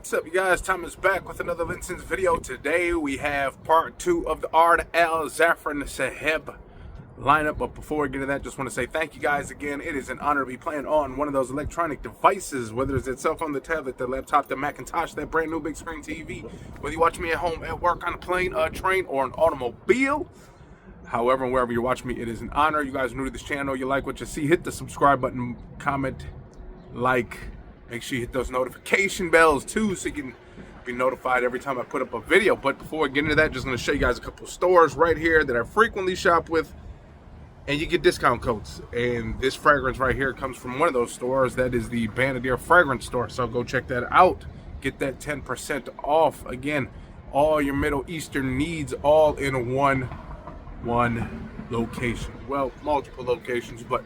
What's up, you guys? Thomas back with another Linscents video. Today we have part 2 of the Ard Al Zaafaran Saheb lineup. But before we get into that, just want to say thank you guys again. It is an honor to be playing on one of those electronic devices, whether it's cell phone, the tablet, the laptop, the Macintosh, that brand new big screen TV, whether you watch me at home, at work, on a plane, a train, or an automobile. However, wherever you're watching me, it is an honor. You guys are new to this channel, you like what you see, hit the subscribe button, comment, like. Make sure you hit those notification bells too so you can be notified every time I put up a video. But before we get into that, just going to show you guys a couple stores right here that I frequently shop with, and you get discount codes. And this fragrance right here comes from one of those stores. That is the Bandadier fragrance store, so go check that out. Get that 10% off. Again, all your Middle Eastern needs all in one location. Well, multiple locations, but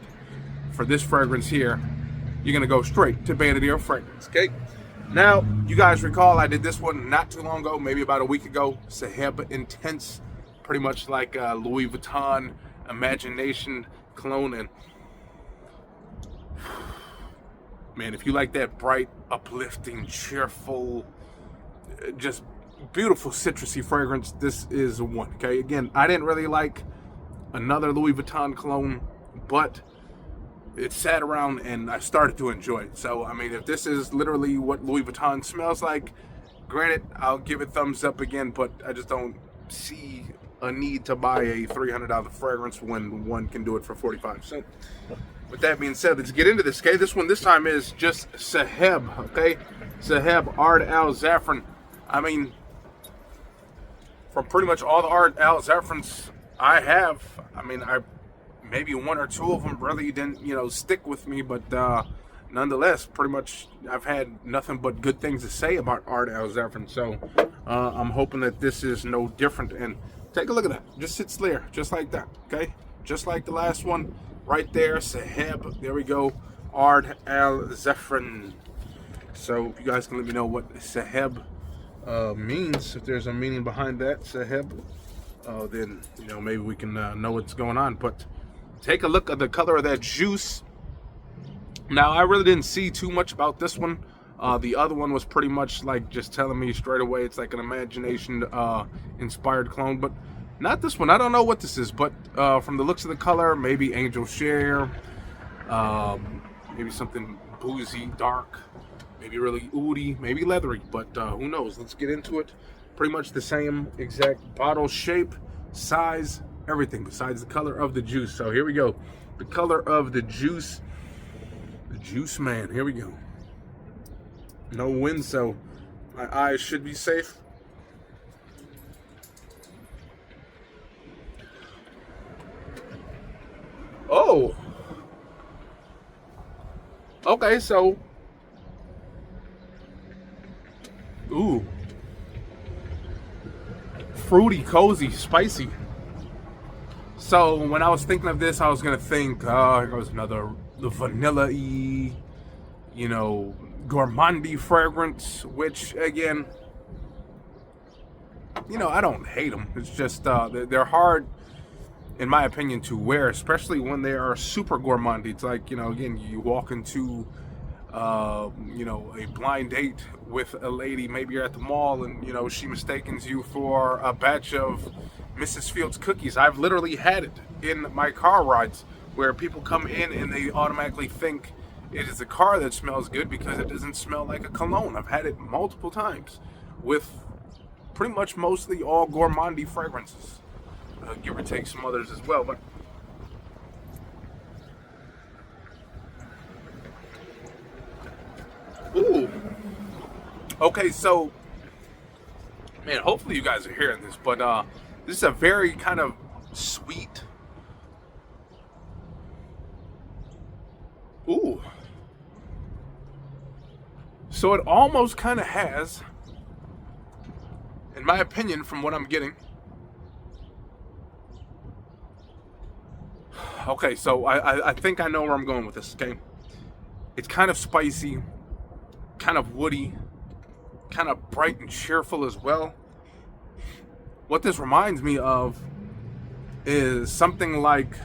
for this fragrance here, you're gonna go straight to Bandadier fragrance. Okay, now you guys recall I did this one not too long ago, maybe about a week ago. Saheb Intense, pretty much like Louis Vuitton Imagination cologne. And man, if you like that bright, uplifting, cheerful, just beautiful citrusy fragrance, this is one. Okay, again, I didn't really like another Louis Vuitton cologne, but it sat around and I started to enjoy it. So, I mean, if this is literally what Louis Vuitton smells like, granted, I'll give it thumbs up again, but I just don't see a need to buy a $300 fragrance when one can do it for 45 cents. With that being said, let's get into this, okay? This one this time is just Saheb, okay? Saheb Ard Al Zaafaran. I mean, from pretty much all the Ard Al Zaafarans I have, I mean, maybe one or two of them really didn't, stick with me, but nonetheless, pretty much I've had nothing but good things to say about Ard Al Zaafaran. So I'm hoping that this is no different. And take a look at that. Just sits there, just like that, okay? Just like the last one, right there, Saheb. There we go, Ard Al Zaafaran. So you guys can let me know what Saheb means, if there's a meaning behind that, Saheb. Then maybe we can know what's going on. But take a look at the color of that juice. Now, I really didn't see too much about this one. The other one was pretty much like just telling me straight away it's like an imagination inspired clone, but not this one. I don't know what this is, but from the looks of the color, maybe Angel Share, maybe something boozy, dark, maybe really oody, maybe leathery, but who knows? Let's get into it. Pretty much the same exact bottle shape, size, everything besides the color of the juice. So here we go. The color of the juice man. Here we go. No wind, so my eyes should be safe. Oh, okay. So, ooh, fruity, cozy, spicy. So when I was thinking of this, I was gonna think, here goes another vanilla-y, gourmandy fragrance. Which again, I don't hate them. It's just they're hard, in my opinion, to wear, especially when they are super gourmandy. It's like again, you walk into a blind date with a lady. Maybe you're at the mall and she mistakes you for a batch of Mrs. Fields cookies. I've literally had it in my car rides where people come in and they automatically think it is a car that smells good because it doesn't smell like a cologne. I've had it multiple times with pretty much mostly all gourmandy fragrances, give or take some others as well. But ooh, okay, so man, hopefully you guys are hearing this, but this is a very kind of sweet, ooh, so it almost kind of has, in my opinion, from what I'm getting, okay, so I think I know where I'm going with this, okay? It's kind of spicy, kind of woody, kind of bright and cheerful as well. What this reminds me of is something like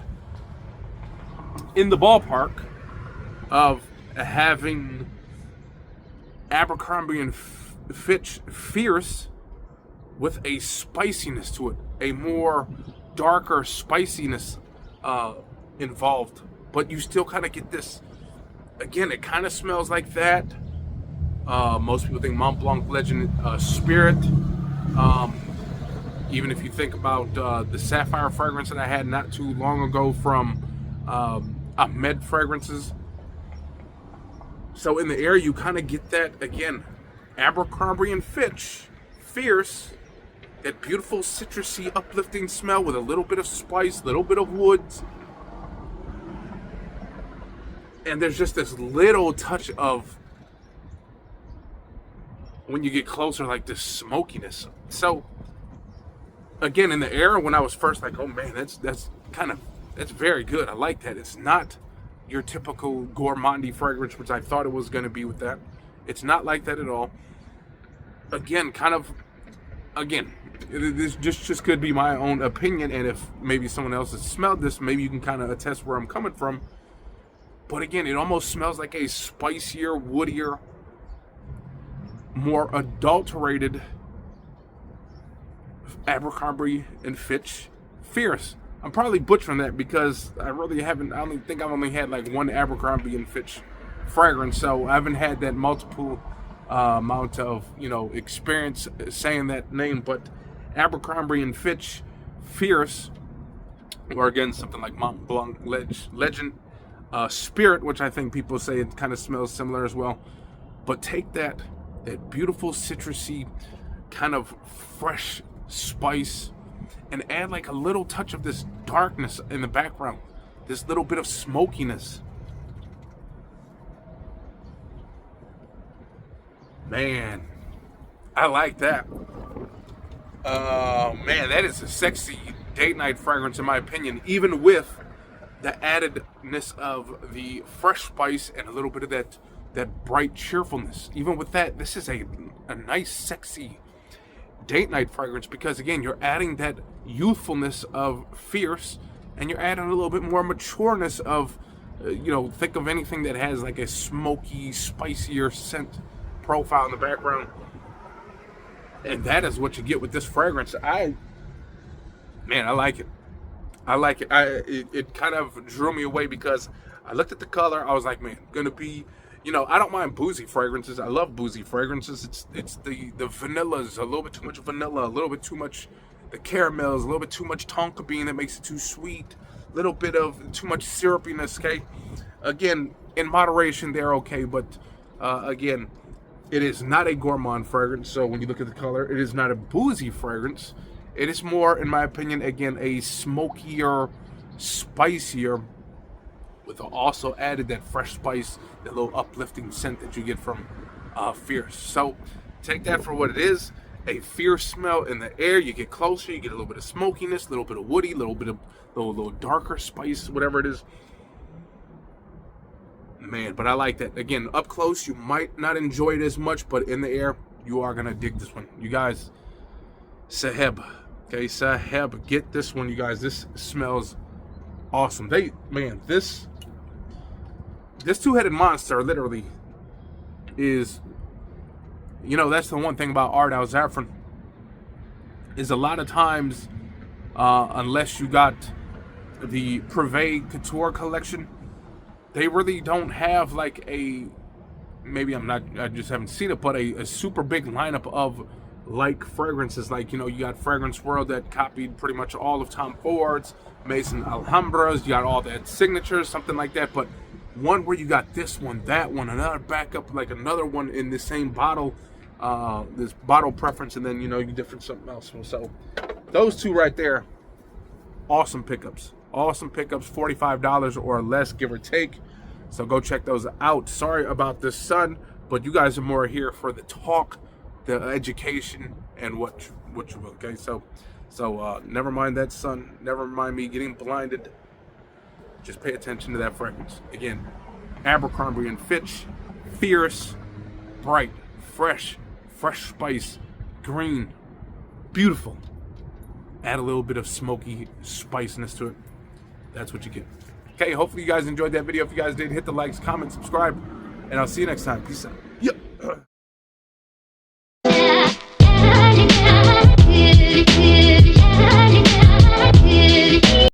in the ballpark of having Abercrombie and Fitch Fierce with a spiciness to it, a more darker spiciness involved, but you still kind of get this. Again, it kind of smells like that. Most people think Mont Blanc Legend Spirit. Even if you think about the Sapphire fragrance that I had not too long ago from Ahmed Fragrances. So in the air, you kind of get that, again, Abercrombie and Fitch Fierce, that beautiful citrusy uplifting smell with a little bit of spice, a little bit of woods. And there's just this little touch of, when you get closer, like this smokiness. So again, in the air, when I was first like, oh man, that's very good. I like that. It's not your typical gourmandy fragrance, which I thought it was going to be with that. It's not like that at all. Again, this just could be my own opinion, and if maybe someone else has smelled this, maybe you can kind of attest where I'm coming from. But again, it almost smells like a spicier, woodier, more adulterated Abercrombie and Fitch Fierce. I'm probably butchering that because I don't think I've only had like one Abercrombie and Fitch fragrance, so I haven't had that multiple amount of, experience saying that name. But Abercrombie and Fitch Fierce, or again, something like Mont Blanc Legend Spirit, which I think people say it kind of smells similar as well. But take that beautiful citrusy kind of fresh spice and add like a little touch of this darkness in the background, this little bit of smokiness. Man, I like that. Man, that is a sexy date night fragrance in my opinion, even with the addedness of the fresh spice and a little bit of that bright cheerfulness. Even with that, this is a nice, sexy date night fragrance, because again, you're adding that youthfulness of Fierce, and you're adding a little bit more matureness of, think of anything that has like a smoky, spicier scent profile in the background. And that is what you get with this fragrance. I like it. I like it. It kind of drew me away because I looked at the color. I was like, man, gonna be, I don't mind boozy fragrances. I love boozy fragrances. It's the vanillas, a little bit too much vanilla, a little bit too much the caramels, a little bit too much tonka bean that makes it too sweet, a little bit of too much syrupiness, okay? Again, in moderation, they're okay, but again, it is not a gourmand fragrance. So when you look at the color, it is not a boozy fragrance. It is more, in my opinion, again, a smokier, spicier, with also added that fresh spice, that little uplifting scent that you get from Fierce. So take that for what it is, a fierce smell in the air. You get closer, you get a little bit of smokiness, a little bit of woody, a little bit of little darker spice, whatever it is. Man, but I like that. Again, up close, you might not enjoy it as much, but in the air, you are going to dig this one. You guys, Saheb. Okay, Saheb, get this one, you guys. This smells awesome. This two-headed monster literally is, that's the one thing about Ard Al Zaafaran, is a lot of times, unless you got the Privé Couture collection, they really don't have like I just haven't seen it, but a super big lineup of like fragrances. Like, you got Fragrance World that copied pretty much all of Tom Ford's, Maison Alhambras, you got all that signatures, something like that. But one where you got this one, that one, another backup, like another one in the same bottle, this bottle preference, and then, you different something else. So those two right there, awesome pickups. Awesome pickups, $45 or less, give or take. So go check those out. Sorry about the sun, but you guys are more here for the talk, the education, and what you will. Okay, so never mind that sun. Never mind me getting blinded. Just pay attention to that fragrance. Again, Abercrombie and Fitch, fierce, bright, fresh spice, green, beautiful. Add a little bit of smoky spiciness to it. That's what you get. Okay, hopefully you guys enjoyed that video. If you guys did, hit the likes, comment, subscribe, and I'll see you next time. Peace out. Yep.